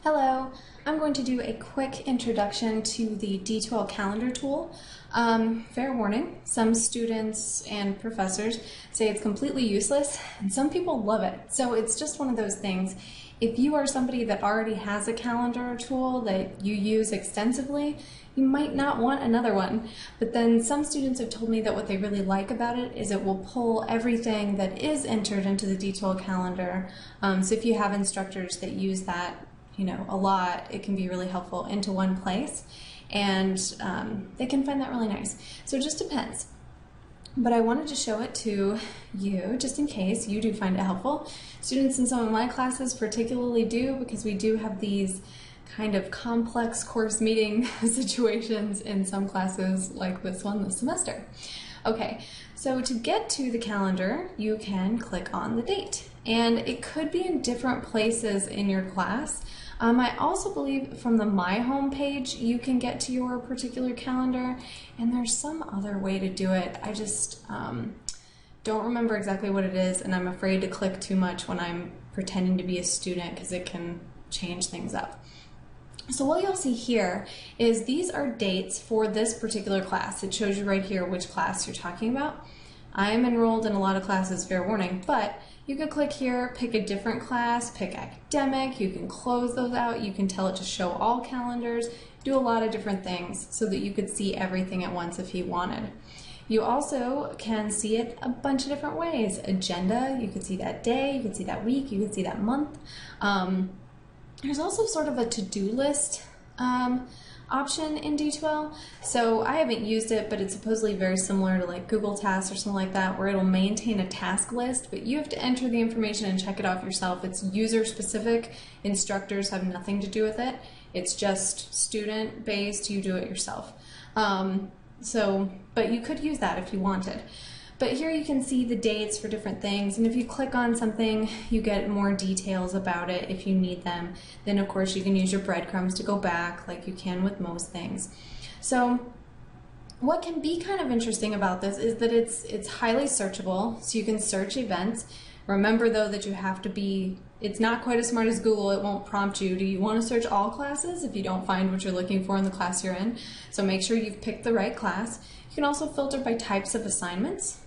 Hello, I'm going to do a quick introduction to the D2L Calendar tool. Fair warning, some students and professors say it's completely useless, and some people love it. So it's just one of those things. If you are somebody that already has a calendar tool that you use extensively, you might not want another one. But then some students have told me that what they really like about it is it will pull everything that is entered into the D2L calendar. So if you have instructors that use that a lot, it can be really helpful into one place, and they can find that really nice. So it just depends. But I wanted to show it to you just in case you do find it helpful. Students in some of my classes particularly do, because we do have these kind of complex course meeting situations in some classes like this one this semester. Okay, so to get to the calendar, you can click on the date, and it could be in different places in your class. I also believe from the My Home page you can get to your particular calendar, and there's some other way to do it. I just don't remember exactly what it is, and I'm afraid to click too much when I'm pretending to be a student because it can change things up. So what you'll see here is these are dates for this particular class. It shows you right here which class you're talking about. I am enrolled in a lot of classes, fair warning, but you could click here, pick a different class, pick academic, you can close those out, you can tell it to show all calendars, do a lot of different things so that you could see everything at once if you wanted. You also can see it a bunch of different ways. Agenda, you could see that day, you could see that week, you could see that month. There's also sort of a to-do list option in D2L. So I haven't used it, but it's supposedly very similar to like Google Tasks or something like that, where it'll maintain a task list, but you have to enter the information and check it off yourself. It's user specific. Instructors have nothing to do with it. It's just student based. You do it yourself. But you could use that if you wanted. But here you can see the dates for different things, and if you click on something, you get more details about it if you need them. Then of course you can use your breadcrumbs to go back like you can with most things. So what can be kind of interesting about this is that it's highly searchable, so you can search events. Remember though that you have to be, it's not quite as smart as Google. It won't prompt you, do you want to search all classes if you don't find what you're looking for in the class you're in? So make sure you've picked the right class. You can also filter by types of assignments.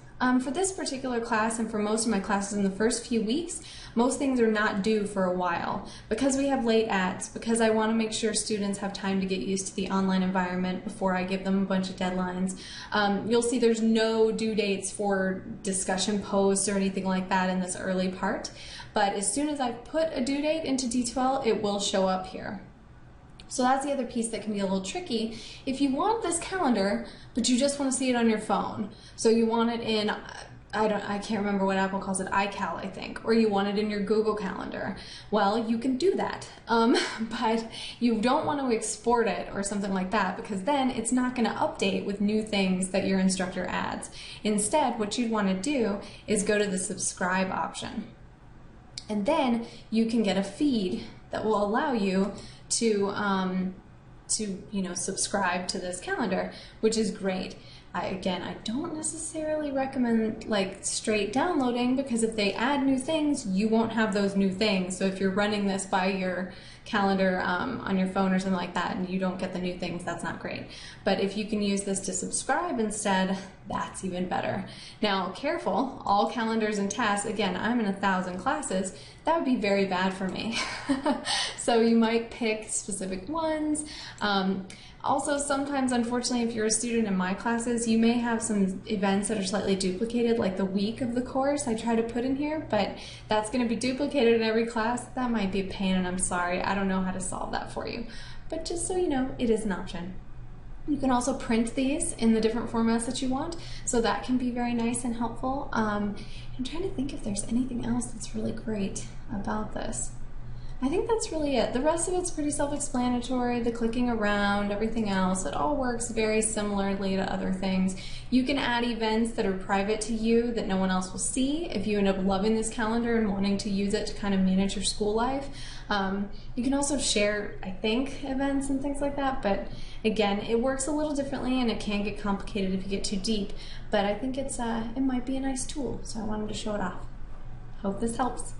For this particular class, and for most of my classes in the first few weeks, most things are not due for a while. Because we have late ads, because I want to make sure students have time to get used to the online environment before I give them a bunch of deadlines. You'll see there's no due dates for discussion posts or anything like that in this early part. But as soon as I put a due date into D2L, it will show up here. So that's the other piece that can be a little tricky. If you want this calendar, but you just want to see it on your phone, so you want it in, I can't remember what Apple calls it, iCal, I think, or you want it in your Google Calendar, well, you can do that. But you don't want to export it or something like that, because then it's not going to update with new things that your instructor adds. Instead, what you'd want to do is go to the subscribe option. And then you can get a feed that will allow you to subscribe to this calendar, which is great. Again, I don't necessarily recommend like straight downloading, because if they add new things, you won't have those new things. So if you're running this by your calendar on your phone or something like that and you don't get the new things, that's not great. But if you can use this to subscribe instead, that's even better. Now, careful, all calendars and tasks, again, I'm in 1,000 classes, that would be very bad for me. So you might pick specific ones. Also, sometimes, unfortunately, if you're a student in my classes, you may have some events that are slightly duplicated, like the week of the course I try to put in here, but that's going to be duplicated in every class. That might be a pain, and I'm sorry. I don't know how to solve that for you. But just so you know, it is an option. You can also print these in the different formats that you want, so that can be very nice and helpful. I'm trying to think if there's anything else that's really great about this. I think that's really it. The rest of it's pretty self-explanatory, the clicking around, everything else. It all works very similarly to other things. You can add events that are private to you that no one else will see if you end up loving this calendar and wanting to use it to kind of manage your school life. You can also share, I think, events and things like that, but again, it works a little differently and it can get complicated if you get too deep, but I think it might be a nice tool, so I wanted to show it off. Hope this helps.